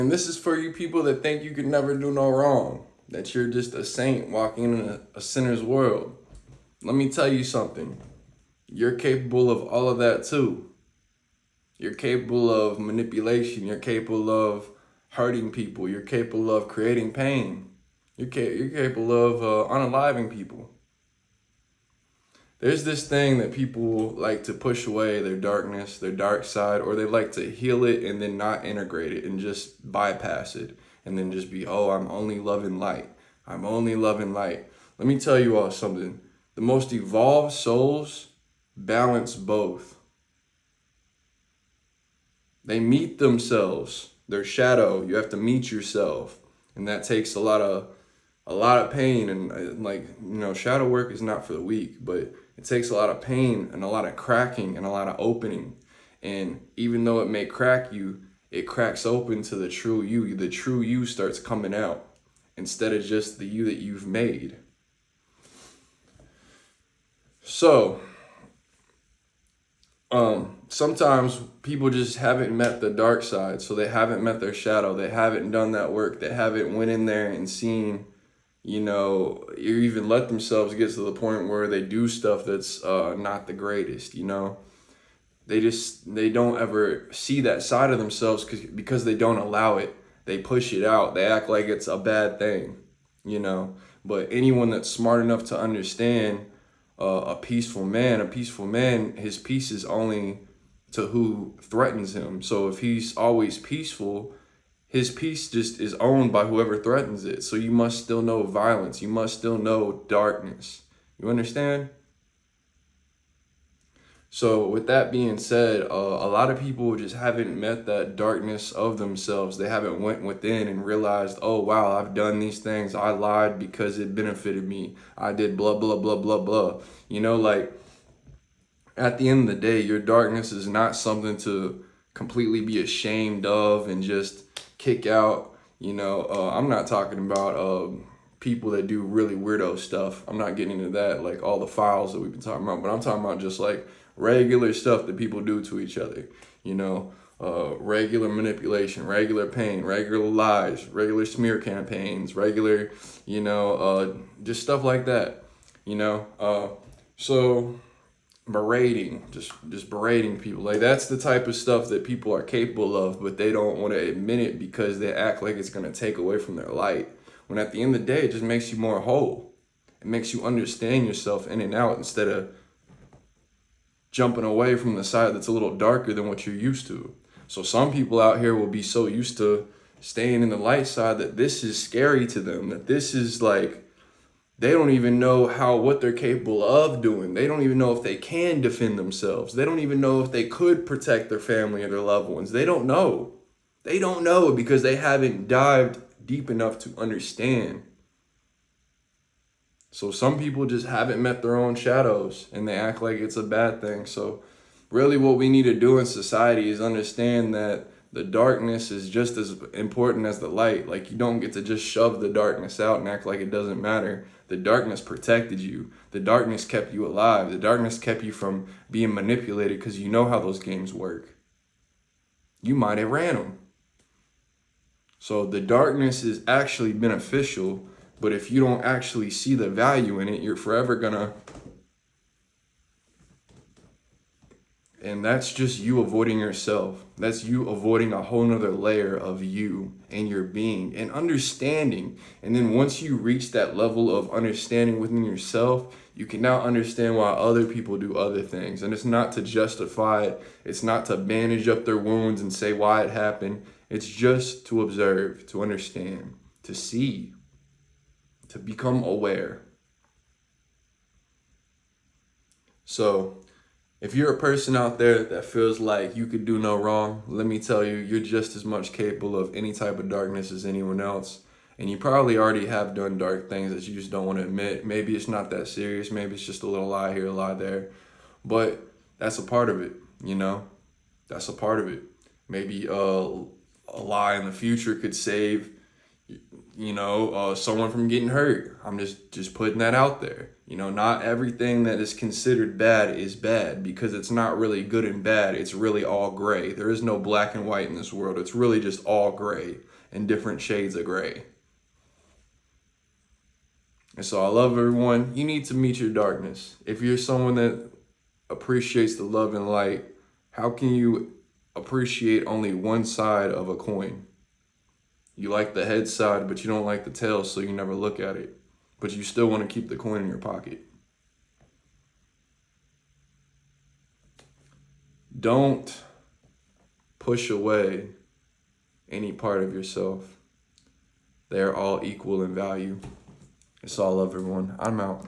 And this is for you people that think you could never do no wrong, that you're just a saint walking in a sinner's world. Let me tell you something. You're capable of all of that too. You're capable of manipulation. You're capable of hurting people. You're capable of creating pain. You're capable of unaliving people. There's this thing that people like to push away their darkness, their dark side, or they like to heal it and then not integrate it and just bypass it and then just be, oh, I'm only loving light. I'm only loving light. Let me tell you all something. The most evolved souls balance both. They meet themselves, their shadow. You have to meet yourself, and that takes a lot of pain. And shadow work is not for the weak, but it takes a lot of pain and a lot of cracking and a lot of opening. And even though it may crack you, it cracks open to the true you. The true you starts coming out instead of just the you that you've made. So sometimes people just haven't met the dark side, so they haven't met their shadow. They haven't done that work. They haven't went in there and seen, or even let themselves get to the point where they do stuff that's not the greatest. They don't ever see that side of themselves because they don't allow it. They push it out. They act like it's a bad thing. But anyone that's smart enough to understand a peaceful man, his peace is only to who threatens him. So if he's always peaceful, his peace just is owned by whoever threatens it. So you must still know violence. You must still know darkness. You understand? So with that being said, a lot of people just haven't met that darkness of themselves. They haven't went within and realized, oh, wow, I've done these things. I lied because it benefited me. I did blah, blah, blah, blah, blah. At the end of the day, your darkness is not something to completely be ashamed of and just kick out. I'm not talking about people that do really weirdo stuff. I'm not getting into that, like all the files that we've been talking about, but I'm talking about just like regular stuff that people do to each other. Regular manipulation, regular pain, regular lies, regular smear campaigns, regular, just stuff like that. So berating, just berating people. Like, that's the type of stuff that people are capable of, but they don't want to admit it because they act like it's going to take away from their light. When at the end of the day, it just makes you more whole. It makes you understand yourself in and out instead of jumping away from the side that's a little darker than what you're used to. So some people out here will be so used to staying in the light side that this is scary to them, that this is like, they don't even know what they're capable of doing. They don't even know if they can defend themselves. They don't even know if they could protect their family or their loved ones. They don't know. They don't know because they haven't dived deep enough to understand. So some people just haven't met their own shadows and they act like it's a bad thing. So really what we need to do in society is understand that the darkness is just as important as the light. Like, you don't get to just shove the darkness out and act like it doesn't matter. The darkness protected you. The darkness kept you alive. The darkness kept you from being manipulated because you know how those games work. You might have ran them. So the darkness is actually beneficial, but if you don't actually see the value in it, you're forever gonna. And that's just you avoiding yourself. That's you avoiding a whole nother layer of you and your being and understanding. And then once you reach that level of understanding within yourself, you can now understand why other people do other things. And it's not to justify it. It's not to bandage up their wounds and say why it happened. It's just to observe, to understand, to see, to become aware. So if you're a person out there that feels like you could do no wrong, let me tell you, you're just as much capable of any type of darkness as anyone else. And you probably already have done dark things that you just don't want to admit. Maybe it's not that serious. Maybe it's just a little lie here, a lie there. But that's a part of it, That's a part of it. Maybe a lie in the future could save, someone from getting hurt. I'm just putting that out there. Not everything that is considered bad is bad, because it's not really good and bad. It's really all gray. There is no black and white in this world. It's really just all gray and different shades of gray. And so I love everyone. You need to meet your darkness. If you're someone that appreciates the love and light, how can you appreciate only one side of a coin? You like the head side, but you don't like the tail, so you never look at it. But you still want to keep the coin in your pocket. Don't push away any part of yourself. They are all equal in value. It's all love, everyone. I'm out.